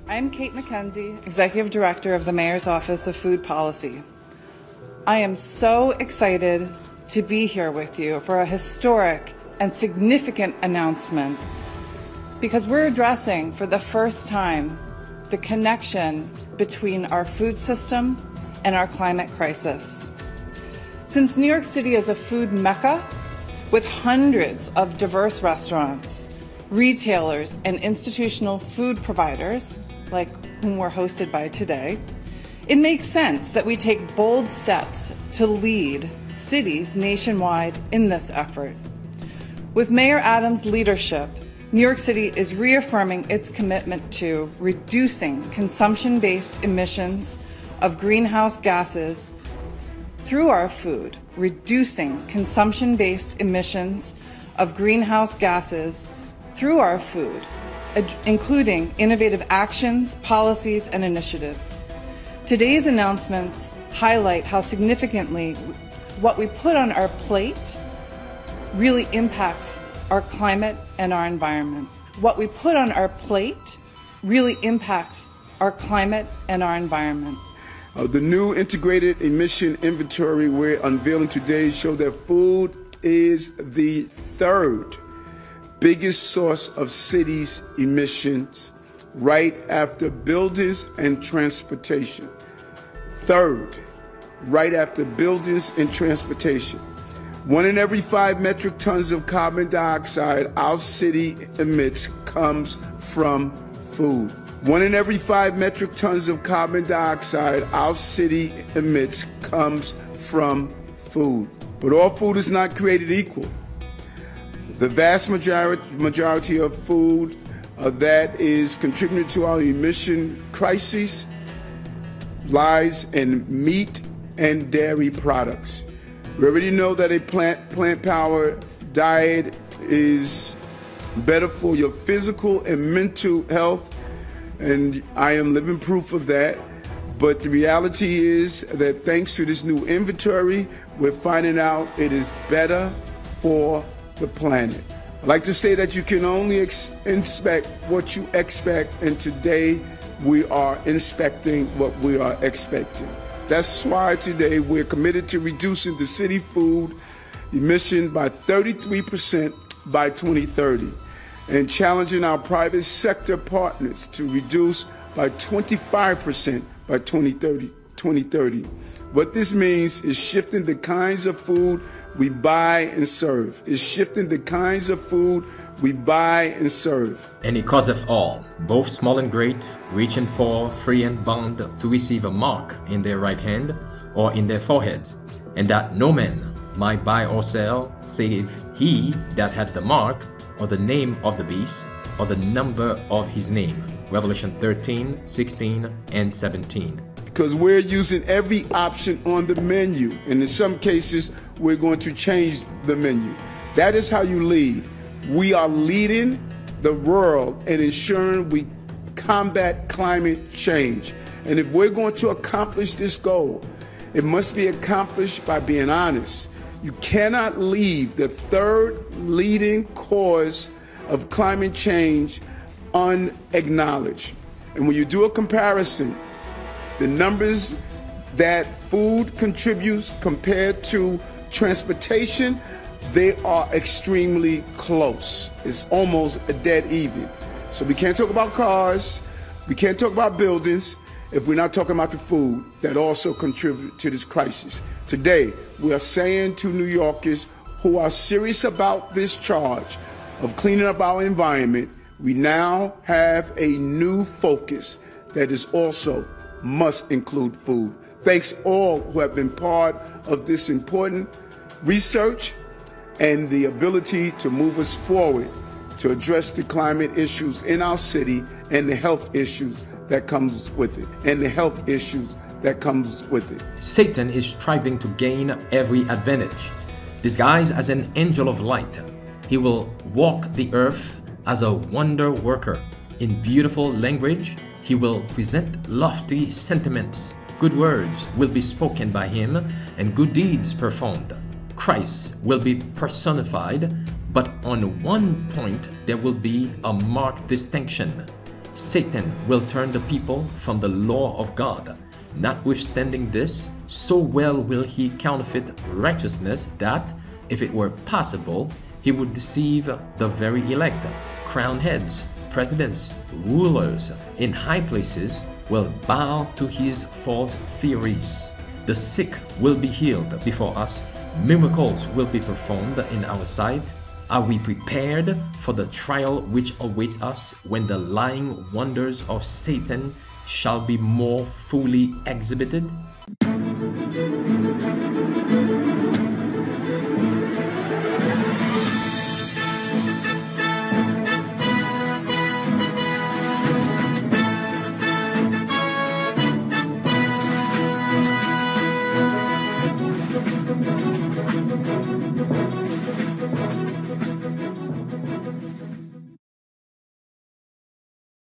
I'm Kate McKenzie, Executive Director of the Mayor's Office of Food Policy. I am so excited to be here with you for a historic and significant announcement because we're addressing for the first time the connection between our food system and our climate crisis. Since New York City is a food mecca with hundreds of diverse restaurants, retailers, and institutional food providers, like whom we're hosted by today, it makes sense that we take bold steps to lead cities nationwide in this effort. With Mayor Adams' leadership, New York City is reaffirming its commitment to reducing consumption-based emissions of greenhouse gases through our food, reducing consumption-based emissions of greenhouse gases through our food, including innovative actions, policies, and initiatives. Today's announcements highlight how significantly what we put on our plate really impacts our climate and our environment. What we put on our plate really impacts our climate and our environment. The new integrated emission inventory we're unveiling today show that food is the third biggest source of cities' emissions, right after buildings and transportation. Third, right after buildings and transportation. 1 in every 5 metric tons of carbon dioxide our city emits comes from food. 1 in every 5 metric tons of carbon dioxide our city emits comes from food. But all food is not created equal. The vast majority of food that is contributing to our emission crisis lies in meat and dairy products. We already know that a plant-powered diet is better for your physical and mental health, and I am living proof of that. But the reality is that thanks to this new inventory, we're finding out it is better for the planet. I like to say that you can only inspect what you expect, and today we are inspecting what we are expecting. That's why today we're committed to reducing the city food emission by 33% by 2030 and challenging our private sector partners to reduce by 25% by 2030. What this means is shifting the kinds of food we buy and serve. It's shifting the kinds of food we buy and serve. And he causeth all, both small and great, rich and poor, free and bond, to receive a mark in their right hand or in their foreheads, and that no man might buy or sell, save he that had the mark, or the name of the beast, or the number of his name. Revelation 13, 16, and 17. Because we're using every option on the menu, and in some cases, we're going to change the menu. That is how you lead. We are leading the world and ensuring we combat climate change. And if we're going to accomplish this goal, it must be accomplished by being honest. You cannot leave the third leading cause of climate change unacknowledged. And when you do a comparison, the numbers that food contributes compared to transportation, they are extremely close. It's almost a dead even. So we can't talk about cars, we can't talk about buildings if we're not talking about the food that also contribute to this crisis. Today, we are saying to New Yorkers who are serious about this charge of cleaning up our environment, we now have a new focus that is also must include food. Thanks all who have been part of this important research and the ability to move us forward to address the climate issues in our city and the health issues that comes with it, Satan is striving to gain every advantage. Disguised as an angel of light, he will walk the earth as a wonder worker. In beautiful language, he will present lofty sentiments. Good words will be spoken by him and good deeds performed. Christ will be personified, but on one point there will be a marked distinction. Satan will turn the people from the law of God. Notwithstanding this, so well will he counterfeit righteousness that, if it were possible, he would deceive the very elect. Crowned heads, presidents, rulers in high places will bow to his false theories. The sick will be healed before us. Miracles will be performed in our sight. Are we prepared for the trial which awaits us when the lying wonders of Satan shall be more fully exhibited?